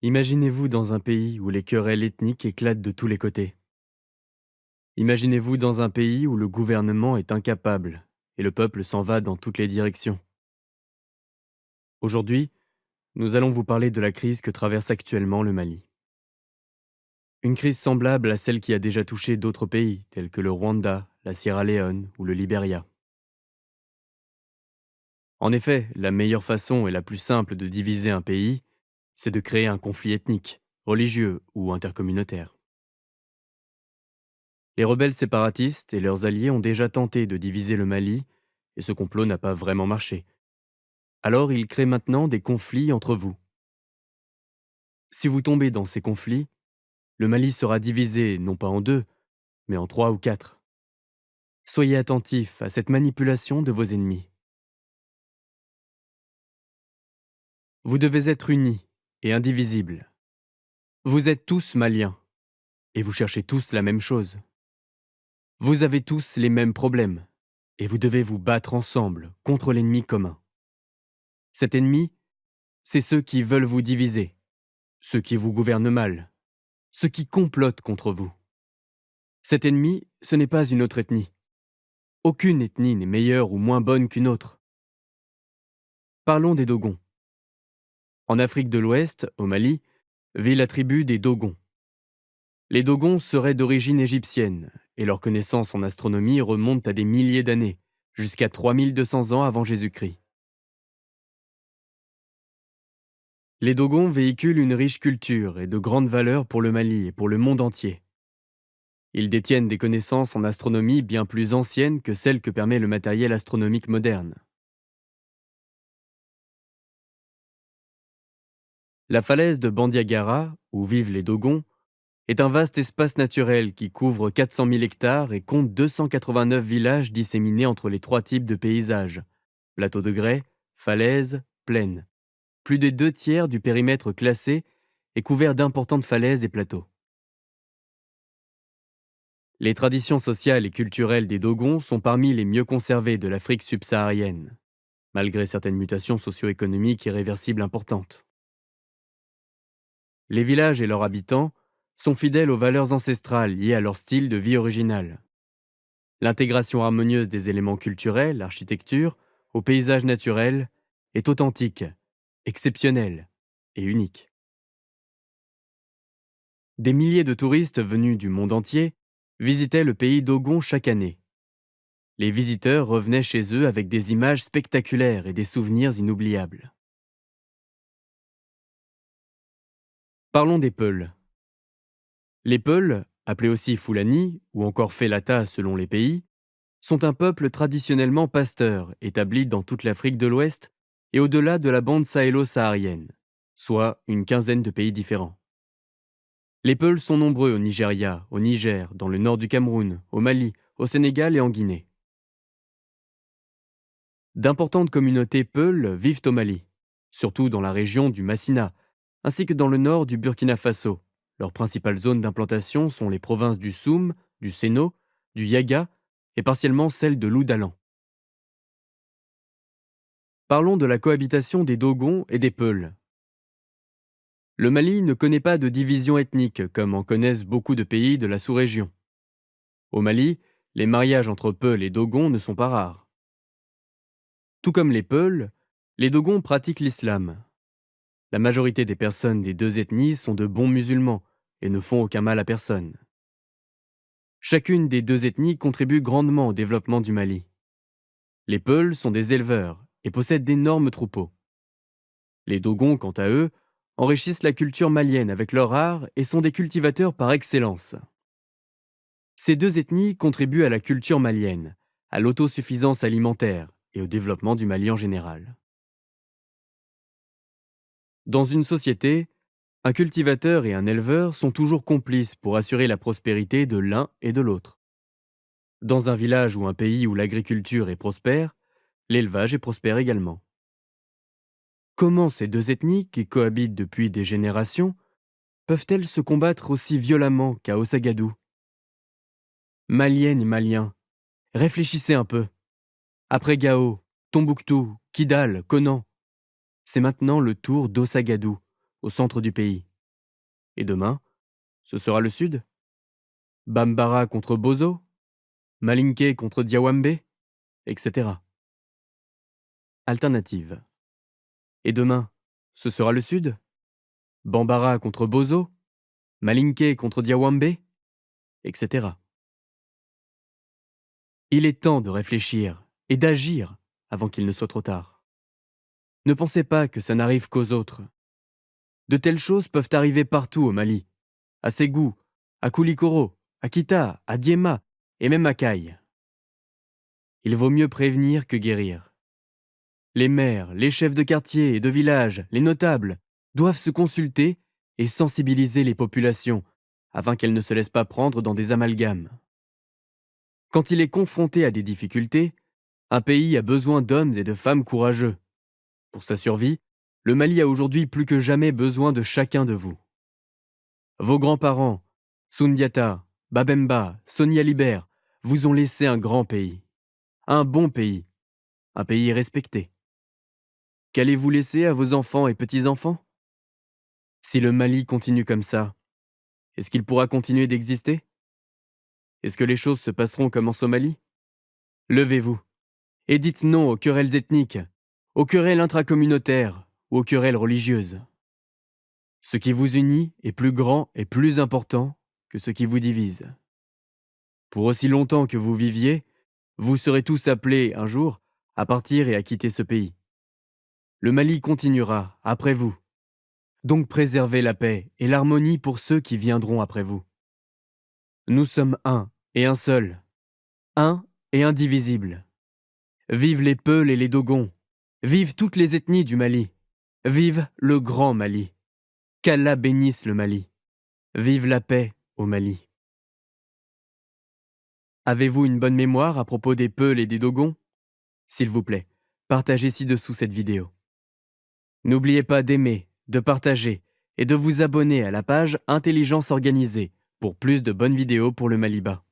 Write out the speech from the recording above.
Imaginez-vous dans un pays où les querelles ethniques éclatent de tous les côtés. Imaginez-vous dans un pays où le gouvernement est incapable et le peuple s'en va dans toutes les directions. Aujourd'hui, nous allons vous parler de la crise que traverse actuellement le Mali. Une crise semblable à celle qui a déjà touché d'autres pays, tels que le Rwanda, la Sierra Leone ou le Liberia. En effet, la meilleure façon et la plus simple de diviser un pays, c'est de créer un conflit ethnique, religieux ou intercommunautaire. Les rebelles séparatistes et leurs alliés ont déjà tenté de diviser le Mali, et ce complot n'a pas vraiment marché. Alors ils créent maintenant des conflits entre vous. Si vous tombez dans ces conflits, le Mali sera divisé non pas en deux, mais en trois ou quatre. Soyez attentifs à cette manipulation de vos ennemis. Vous devez être unis et indivisibles. Vous êtes tous Maliens, et vous cherchez tous la même chose. Vous avez tous les mêmes problèmes, et vous devez vous battre ensemble contre l'ennemi commun. Cet ennemi, c'est ceux qui veulent vous diviser, ceux qui vous gouvernent mal, ceux qui complotent contre vous. Cet ennemi, ce n'est pas une autre ethnie. Aucune ethnie n'est meilleure ou moins bonne qu'une autre. Parlons des Dogons. En Afrique de l'Ouest, au Mali, vit la tribu des Dogons. Les Dogons seraient d'origine égyptienne, et leurs connaissances en astronomie remontent à des milliers d'années, jusqu'à 3200 ans avant Jésus-Christ. Les Dogons véhiculent une riche culture et de grandes valeurs pour le Mali et pour le monde entier. Ils détiennent des connaissances en astronomie bien plus anciennes que celles que permet le matériel astronomique moderne. La falaise de Bandiagara, où vivent les Dogons, est un vaste espace naturel qui couvre 400 000 hectares et compte 289 villages disséminés entre les trois types de paysages: plateau de grès, falaise, plaine. Plus des 2 tiers du périmètre classé est couvert d'importantes falaises et plateaux. Les traditions sociales et culturelles des Dogons sont parmi les mieux conservées de l'Afrique subsaharienne, malgré certaines mutations socio-économiques irréversibles importantes. Les villages et leurs habitants sont fidèles aux valeurs ancestrales liées à leur style de vie original. L'intégration harmonieuse des éléments culturels, l'architecture, au paysage naturel est authentique, exceptionnelle et unique. Des milliers de touristes venus du monde entier visitaient le pays Dogon chaque année. Les visiteurs revenaient chez eux avec des images spectaculaires et des souvenirs inoubliables. Parlons des Peuls. Les Peuls, appelés aussi Fulani ou encore Felata selon les pays, sont un peuple traditionnellement pasteur établi dans toute l'Afrique de l'Ouest et au-delà de la bande sahélo-saharienne, soit une quinzaine de pays différents. Les Peuls sont nombreux au Nigeria, au Niger, dans le nord du Cameroun, au Mali, au Sénégal et en Guinée. D'importantes communautés Peuls vivent au Mali, surtout dans la région du Massina, ainsi que dans le nord du Burkina Faso. Leurs principales zones d'implantation sont les provinces du Soum, du Séno, du Yaga et partiellement celle de l'Oudalan. Parlons de la cohabitation des Dogons et des Peuls. Le Mali ne connaît pas de division ethnique comme en connaissent beaucoup de pays de la sous-région. Au Mali, les mariages entre Peuls et Dogons ne sont pas rares. Tout comme les Peuls, les Dogons pratiquent l'islam. La majorité des personnes des deux ethnies sont de bons musulmans et ne font aucun mal à personne. Chacune des deux ethnies contribue grandement au développement du Mali. Les Peuls sont des éleveurs et possèdent d'énormes troupeaux. Les Dogons, quant à eux, enrichissent la culture malienne avec leur art et sont des cultivateurs par excellence. Ces deux ethnies contribuent à la culture malienne, à l'autosuffisance alimentaire et au développement du Mali en général. Dans une société, un cultivateur et un éleveur sont toujours complices pour assurer la prospérité de l'un et de l'autre. Dans un village ou un pays où l'agriculture est prospère, l'élevage est prospère également. Comment ces deux ethnies, qui cohabitent depuis des générations, peuvent-elles se combattre aussi violemment qu'à Ouagadougou? Maliennes et Maliens, réfléchissez un peu. Après Gao, Tombouctou, Kidal, Conan, c'est maintenant le tour d'Ouagadougou, au centre du pays. Et demain, ce sera le Sud. Bambara contre Bozo, Malinké contre Diawambe, etc. Alternative. Et demain, ce sera le Sud. Bambara contre Bozo, Malinké contre Diawambe, etc. Il est temps de réfléchir et d'agir avant qu'il ne soit trop tard. Ne pensez pas que ça n'arrive qu'aux autres. De telles choses peuvent arriver partout au Mali, à Ségou, à Koulikoro, à Kita, à Diema et même à Caille. Il vaut mieux prévenir que guérir. Les maires, les chefs de quartier et de village, les notables, doivent se consulter et sensibiliser les populations afin qu'elles ne se laissent pas prendre dans des amalgames. Quand il est confronté à des difficultés, un pays a besoin d'hommes et de femmes courageux. Pour sa survie, le Mali a aujourd'hui plus que jamais besoin de chacun de vous. Vos grands-parents, Soundiata, Babemba, Sonia Libert, vous ont laissé un grand pays, un pays respecté. Qu'allez-vous laisser à vos enfants et petits-enfants? Si le Mali continue comme ça, est-ce qu'il pourra continuer d'exister? Est-ce que les choses se passeront comme en Somalie? Levez-vous et dites non aux querelles ethniques, aux querelles intracommunautaires ou aux querelles religieuses. Ce qui vous unit est plus grand et plus important que ce qui vous divise. Pour aussi longtemps que vous viviez, vous serez tous appelés un jour à partir et à quitter ce pays. Le Mali continuera après vous. Donc préservez la paix et l'harmonie pour ceux qui viendront après vous. Nous sommes un et un seul, un et indivisible. Vive les Peuls et les Dogons, vive toutes les ethnies du Mali, vive le grand Mali. Qu'Allah bénisse le Mali. Vive la paix au Mali. Avez-vous une bonne mémoire à propos des Peuls et des Dogons? S'il vous plaît, partagez ci-dessous cette vidéo. N'oubliez pas d'aimer, de partager et de vous abonner à la page Intelligence Organisée pour plus de bonnes vidéos pour le Maliba.